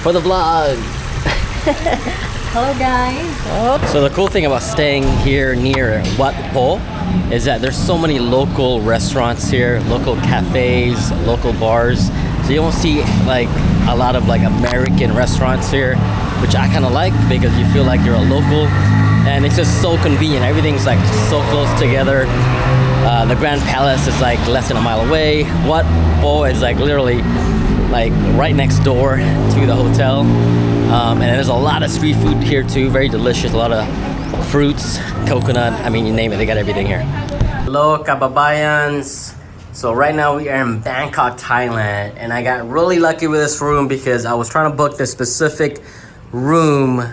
for the vlog. Hello guys. So the cool thing about staying here near Wat Po is that there's so many local restaurants here, local cafes, local bars. So you don't see like a lot of like American restaurants here, which I kind of like because you feel like you're a local, and it's just so convenient. Everything's like so close together. The Grand Palace is like less than a mile away. Wat Po is like literally like right next door to the hotel. And there's a lot of street food here too, very delicious, a lot of fruits, coconut, I mean you name it, they got everything here. Hello kababayans. So right now we are in Bangkok, Thailand, and I got really lucky with this room because I was trying to book this specific room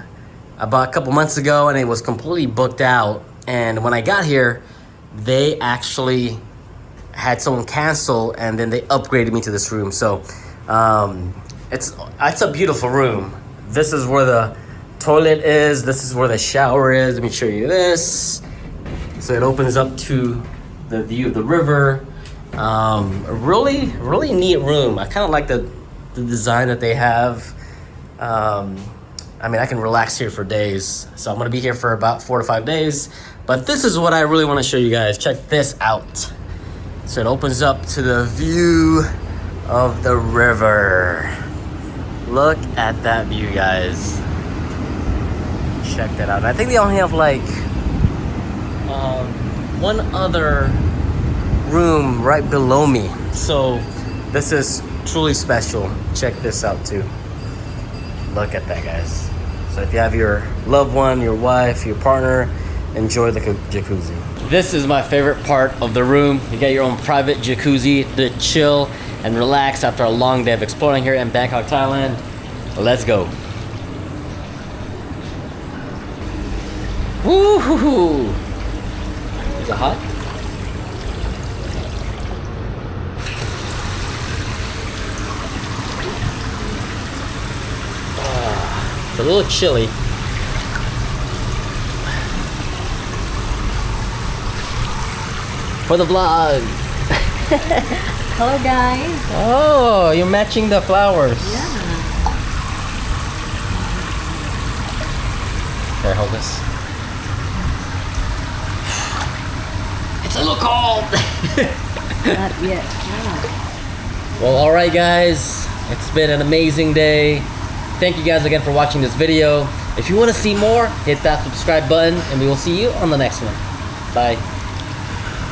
about a couple months ago and it was completely booked out, and when I got here they actually had someone cancel and then they upgraded me to this room. So it's a beautiful room. This is where the toilet is. This is where the shower is. Let me show you this. So it opens up to the view of the river. A really neat room. I kind of like the design that they have. I mean, I can relax here for days. So I'm gonna be here for about 4 to 5 days. But this is what I really want to show you guys. Check this out. So it opens up to the view of the river. Look at that view, guys. Check that out. And I think they only have like one other room right below me. So this is truly special. Check this out too. Look at that, guys. So if you have your loved one, your wife, your partner, enjoy the jacuzzi. This is my favorite part of the room. You get your own private jacuzzi to chill and relax after a long day of exploring here in Bangkok, Thailand. Let's go. Woo-hoo-hoo. Is it hot? It's a little chilly. For the vlog. Hello guys. Oh, you're matching the flowers. Yeah. Can I hold this? It's a little cold. Not yet. Yeah. Well, all right, guys. It's been an amazing day. Thank you guys again for watching this video. If you want to see more, hit that subscribe button, and we will see you on the next one. Bye.